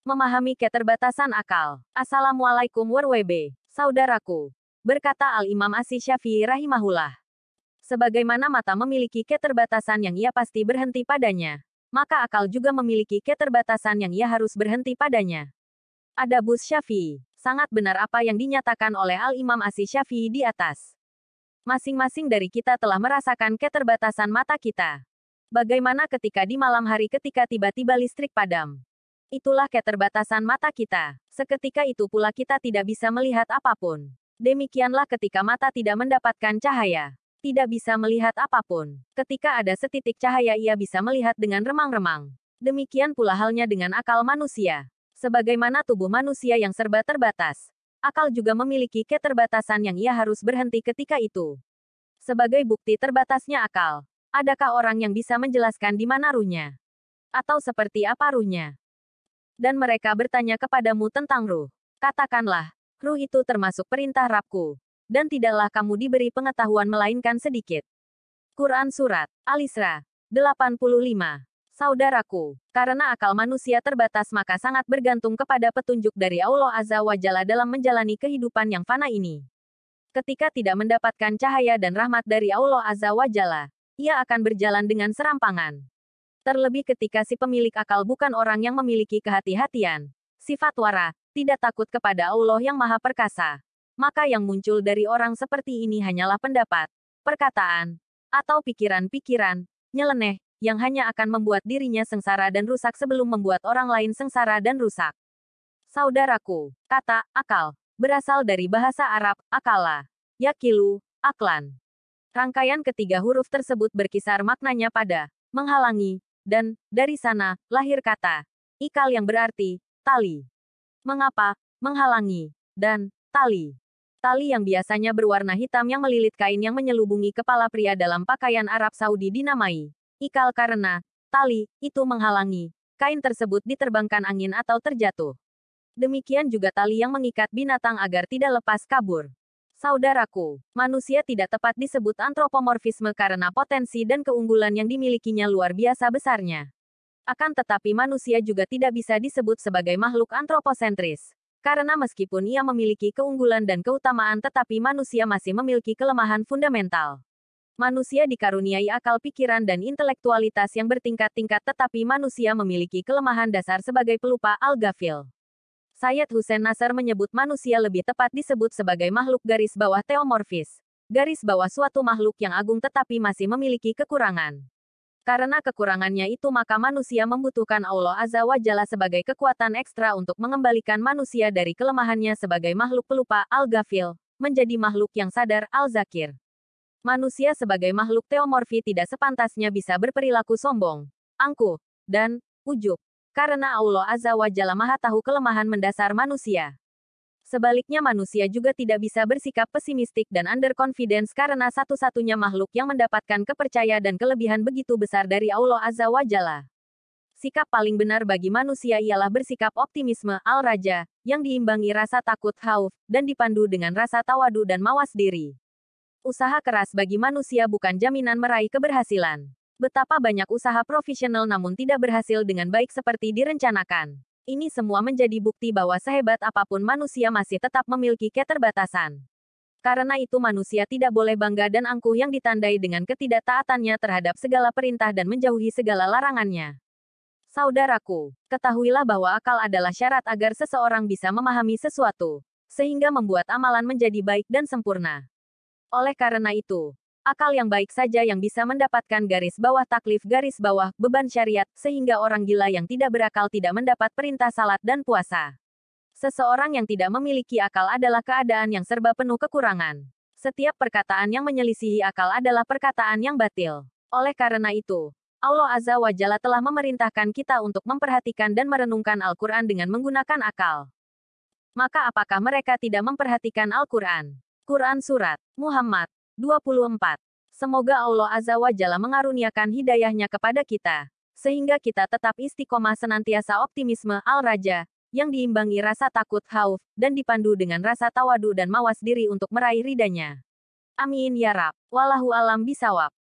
Memahami keterbatasan akal. Assalamualaikum warahmatullahi wabarakatuh. Saudaraku. Berkata Al-Imam Asy-Syafi'i rahimahullah. Sebagaimana mata memiliki keterbatasan yang ia pasti berhenti padanya, maka akal juga memiliki keterbatasan yang ia harus berhenti padanya. Adabus Syafi'i. Sangat benar apa yang dinyatakan oleh Al-Imam Asy-Syafi'i di atas. Masing-masing dari kita telah merasakan keterbatasan mata kita. Bagaimana ketika di malam hari ketika tiba-tiba listrik padam? Itulah keterbatasan mata kita. Seketika itu pula kita tidak bisa melihat apapun. Demikianlah ketika mata tidak mendapatkan cahaya. Tidak bisa melihat apapun. Ketika ada setitik cahaya ia bisa melihat dengan remang-remang. Demikian pula halnya dengan akal manusia. Sebagaimana tubuh manusia yang serba terbatas, akal juga memiliki keterbatasan yang ia harus berhenti ketika itu. Sebagai bukti terbatasnya akal, adakah orang yang bisa menjelaskan di mana ruhnya? Atau seperti apa ruhnya? Dan mereka bertanya kepadamu tentang ruh. Katakanlah, ruh itu termasuk perintah Rabbku. Dan tidaklah kamu diberi pengetahuan melainkan sedikit. Quran Surat Al-Isra 85. Saudaraku, karena akal manusia terbatas maka sangat bergantung kepada petunjuk dari Allah Azza wa Jalla dalam menjalani kehidupan yang fana ini. Ketika tidak mendapatkan cahaya dan rahmat dari Allah Azza wa Jalla, ia akan berjalan dengan serampangan. Terlebih ketika si pemilik akal bukan orang yang memiliki kehati-hatian, sifat wara, tidak takut kepada Allah yang Maha Perkasa. Maka yang muncul dari orang seperti ini hanyalah pendapat, perkataan, atau pikiran-pikiran, nyeleneh, yang hanya akan membuat dirinya sengsara dan rusak sebelum membuat orang lain sengsara dan rusak. Saudaraku, kata akal berasal dari bahasa Arab, akala, yakilu, aklan. Rangkaian ketiga huruf tersebut berkisar maknanya pada menghalangi, dan dari sana lahir kata ikal yang berarti tali. Mengapa menghalangi dan tali? Tali yang biasanya berwarna hitam yang melilit kain yang menyelubungi kepala pria dalam pakaian Arab Saudi dinamai ikal karena tali itu menghalangi kain tersebut diterbangkan angin atau terjatuh. Demikian juga tali yang mengikat binatang agar tidak lepas kabur. Saudaraku, manusia tidak tepat disebut antropomorfisme karena potensi dan keunggulan yang dimilikinya luar biasa besarnya. Akan tetapi manusia juga tidak bisa disebut sebagai makhluk antroposentris. Karena meskipun ia memiliki keunggulan dan keutamaan tetapi manusia masih memiliki kelemahan fundamental. Manusia dikaruniai akal pikiran dan intelektualitas yang bertingkat-tingkat tetapi manusia memiliki kelemahan dasar sebagai pelupa al-ghafil. Sayyid Hussein Nasr menyebut manusia lebih tepat disebut sebagai makhluk garis bawah teomorfis. Garis bawah suatu makhluk yang agung tetapi masih memiliki kekurangan. Karena kekurangannya itu maka manusia membutuhkan Allah Azza wa Jalla sebagai kekuatan ekstra untuk mengembalikan manusia dari kelemahannya sebagai makhluk pelupa al-ghafil, menjadi makhluk yang sadar al-zakir. Manusia sebagai makhluk teomorfi tidak sepantasnya bisa berperilaku sombong, angkuh, dan ujub. Karena Allah Azza wa Jalla Maha tahu kelemahan mendasar manusia. Sebaliknya manusia juga tidak bisa bersikap pesimistik dan underconfidence karena satu-satunya makhluk yang mendapatkan kepercayaan dan kelebihan begitu besar dari Allah Azza wa Jalla. Sikap paling benar bagi manusia ialah bersikap optimisme al-raja, yang diimbangi rasa takut khauf, dan dipandu dengan rasa tawadu dan mawas diri. Usaha keras bagi manusia bukan jaminan meraih keberhasilan. Betapa banyak usaha profesional namun tidak berhasil dengan baik seperti direncanakan. Ini semua menjadi bukti bahwa sehebat apapun manusia masih tetap memiliki keterbatasan. Karena itu manusia tidak boleh bangga dan angkuh yang ditandai dengan ketidaktaatannya terhadap segala perintah dan menjauhi segala larangannya. Saudaraku, ketahuilah bahwa akal adalah syarat agar seseorang bisa memahami sesuatu, sehingga membuat amalan menjadi baik dan sempurna. Oleh karena itu, akal yang baik saja yang bisa mendapatkan garis bawah taklif garis bawah beban syariat, sehingga orang gila yang tidak berakal tidak mendapat perintah salat dan puasa. Seseorang yang tidak memiliki akal adalah keadaan yang serba penuh kekurangan. Setiap perkataan yang menyelisihi akal adalah perkataan yang batil. Oleh karena itu, Allah Azza wa Jalla telah memerintahkan kita untuk memperhatikan dan merenungkan Al-Quran dengan menggunakan akal. Maka apakah mereka tidak memperhatikan Al-Quran? Quran Surat Muhammad 24. Semoga Allah Azza wa Jalla mengaruniakan hidayahnya kepada kita, sehingga kita tetap istiqomah senantiasa optimisme al-raja, yang diimbangi rasa takut khauf, dan dipandu dengan rasa tawadu dan mawas diri untuk meraih ridhanya. Amin ya Rabb. Wallahu alam bisawab.